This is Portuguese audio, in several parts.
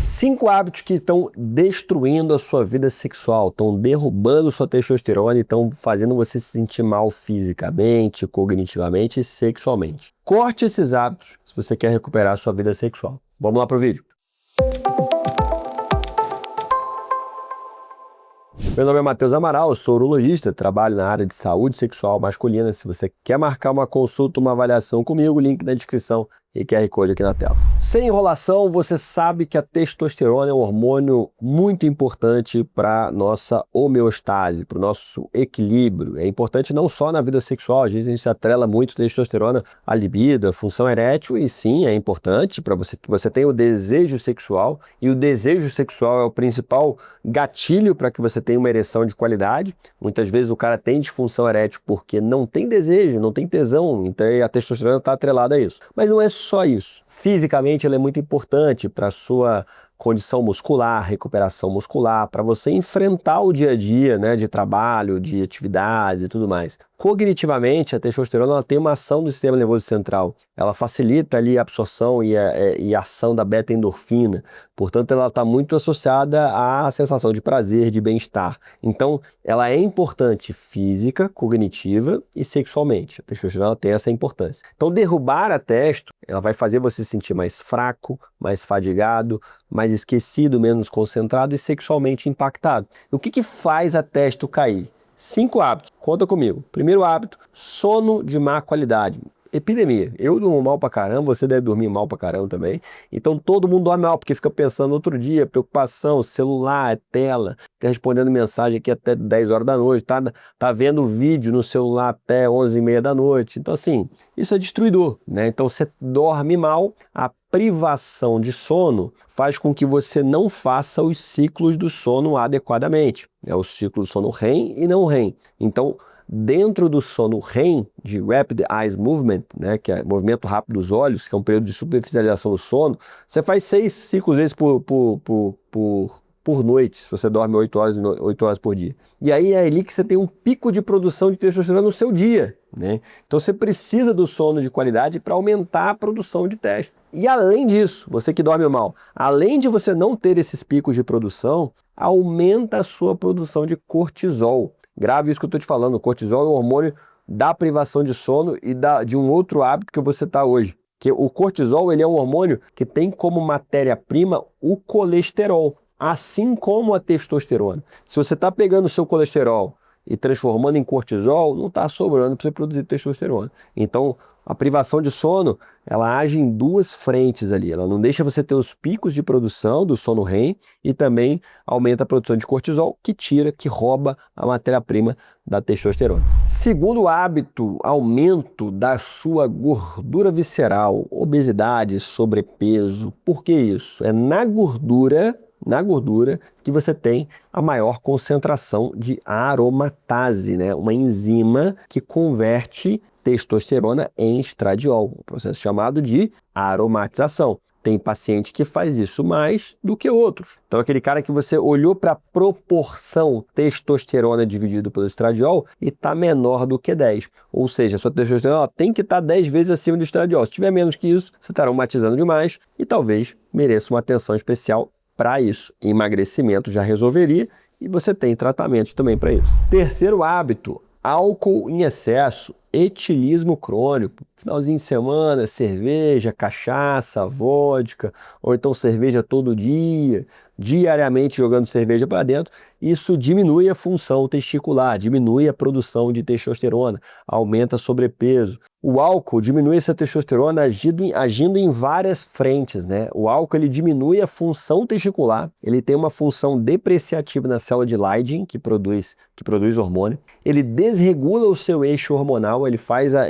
5 hábitos que estão destruindo a sua vida sexual, estão derrubando sua testosterona e estão fazendo você se sentir mal fisicamente, cognitivamente e sexualmente. Corte esses hábitos se você quer recuperar a sua vida sexual. Vamos lá pro vídeo. Meu nome é Matheus Amaral, eu sou urologista, trabalho na área de saúde sexual masculina. Se você quer marcar uma consulta, uma avaliação comigo, link na descrição e QR Code aqui na tela. Sem enrolação, você sabe que a testosterona é um hormônio muito importante para nossa homeostase, para o nosso equilíbrio. É importante não só na vida sexual, às vezes a gente se atrela muito a testosterona à libido, à função erétil, e sim, é importante para você que você tenha o desejo sexual, e o desejo sexual é o principal gatilho para que você tenha uma ereção de qualidade. Muitas vezes o cara tem disfunção erétil porque não tem desejo, não tem tesão, então a testosterona está atrelada a isso. Mas não é só isso. Fisicamente ela é muito importante para a sua condição muscular, recuperação muscular, para você enfrentar o dia a dia, né, de trabalho, de atividades e tudo mais. Cognitivamente, a testosterona ela tem uma ação do sistema nervoso central. Ela facilita ali a absorção e a ação da beta-endorfina. Portanto, ela está muito associada à sensação de prazer, de bem-estar. Então, ela é importante física, cognitiva e sexualmente. A testosterona tem essa importância. Então, derrubar a testo, ela vai fazer você se sentir mais fraco, mais fadigado, mais esquecido, menos concentrado e sexualmente impactado. O que faz a testo cair? 5 hábitos, conta comigo. Primeiro hábito, sono de má qualidade. Epidemia. Eu durmo mal pra caramba, você deve dormir mal pra caramba também. Então todo mundo dorme mal, porque fica pensando no outro dia, preocupação, celular, tela, fica respondendo mensagem aqui até 10 horas da noite, tá vendo vídeo no celular até 11h30 da noite. Então assim, isso é destruidor, né? Então você dorme mal, a privação de sono faz com que você não faça os ciclos do sono adequadamente. É o ciclo do sono REM e não REM. Então, dentro do sono REM, de Rapid Eye Movement, né, que é movimento rápido dos olhos, que é um período de superficialização do sono, você faz 6 ciclos vezes por noite, se você dorme 8 horas por dia. E aí é ali que você tem um pico de produção de testosterona no seu dia, né? Então você precisa do sono de qualidade para aumentar a produção de testo. E além disso, você que dorme mal, além de você não ter esses picos de produção, aumenta a sua produção de cortisol. Grave isso que eu estou te falando, o cortisol é o hormônio da privação de sono e de um outro hábito que você está hoje. Que o cortisol ele é um hormônio que tem como matéria-prima o colesterol, assim como a testosterona. Se você está pegando o seu colesterol e transformando em cortisol, não está sobrando para você produzir testosterona. Então, a privação de sono, ela age em 2 frentes ali. Ela não deixa você ter os picos de produção do sono REM e também aumenta a produção de cortisol, que rouba a matéria-prima da testosterona. Segundo hábito, aumento da sua gordura visceral, obesidade, sobrepeso. Por que isso? É na gordura que você tem a maior concentração de aromatase, né? Uma enzima que converte testosterona em estradiol, um processo chamado de aromatização. Tem paciente que faz isso mais do que outros. Então aquele cara que você olhou para a proporção testosterona dividido pelo estradiol e está menor do que 10. Ou seja, a sua testosterona tem que estar 10 vezes acima do estradiol. Se tiver menos que isso, você está aromatizando demais e talvez mereça uma atenção especial para isso. Emagrecimento já resolveria e você tem tratamentos também para isso. Terceiro hábito, álcool em excesso, etilismo crônico. Finalzinho de semana, cerveja, cachaça, vodka, ou então cerveja todo dia, diariamente jogando cerveja para dentro. Isso diminui a função testicular, diminui a produção de testosterona, aumenta sobrepeso. O álcool diminui essa testosterona agindo em várias frentes, né? O álcool ele diminui a função testicular, ele tem uma função depreciativa na célula de Leydig, que produz hormônio. Ele desregula o seu eixo hormonal, ele faz a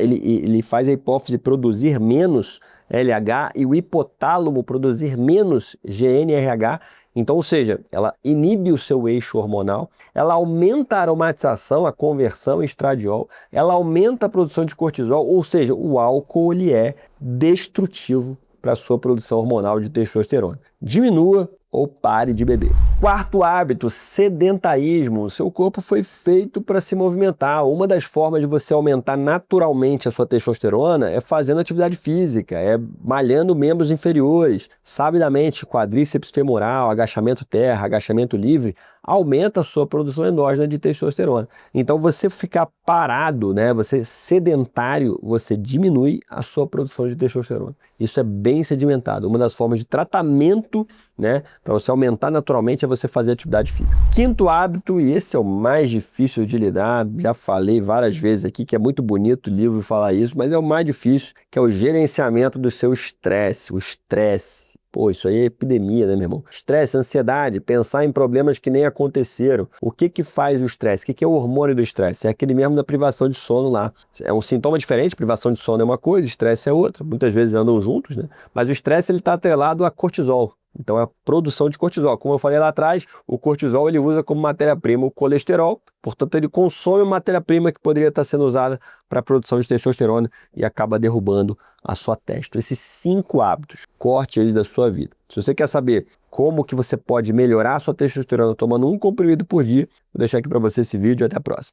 hipófise produzir menos LH e o hipotálamo produzir menos GnRH. Então, ou seja, ela inibe o seu eixo hormonal, ela aumenta a aromatização, a conversão em estradiol, ela aumenta a produção de cortisol, ou seja, o álcool ele é destrutivo para a sua produção hormonal de testosterona. Diminua ou pare de beber. Quarto hábito, sedentarismo. O seu corpo foi feito para se movimentar. Uma das formas de você aumentar naturalmente a sua testosterona é fazendo atividade física, é malhando membros inferiores. Sabidamente, quadríceps femoral, agachamento terra, agachamento livre, aumenta a sua produção endógena de testosterona. Então, você ficar parado, né, você sedentário, você diminui a sua produção de testosterona. Isso é bem sedimentado. Uma das formas de tratamento, né, para você aumentar naturalmente é você fazer atividade física. Quinto hábito, e esse é o mais difícil de lidar, já falei várias vezes aqui que é muito bonito o livro falar isso, mas é o mais difícil, que é o gerenciamento do seu estresse, o estresse. Pô, isso aí é epidemia, né, meu irmão? Estresse, ansiedade, pensar em problemas que nem aconteceram. O que que faz o estresse? O que é o hormônio do estresse? É aquele mesmo da privação de sono lá. É um sintoma diferente, privação de sono é uma coisa, estresse é outra. Muitas vezes andam juntos, né? Mas o estresse, ele está atrelado a cortisol. Então, é a produção de cortisol. Como eu falei lá atrás, o cortisol ele usa como matéria-prima o colesterol, portanto, ele consome a matéria-prima que poderia estar sendo usada para a produção de testosterona e acaba derrubando a sua testo. Esses 5 hábitos, corte eles da sua vida. Se você quer saber como que você pode melhorar a sua testosterona tomando um comprimido por dia, vou deixar aqui para você esse vídeo e até a próxima.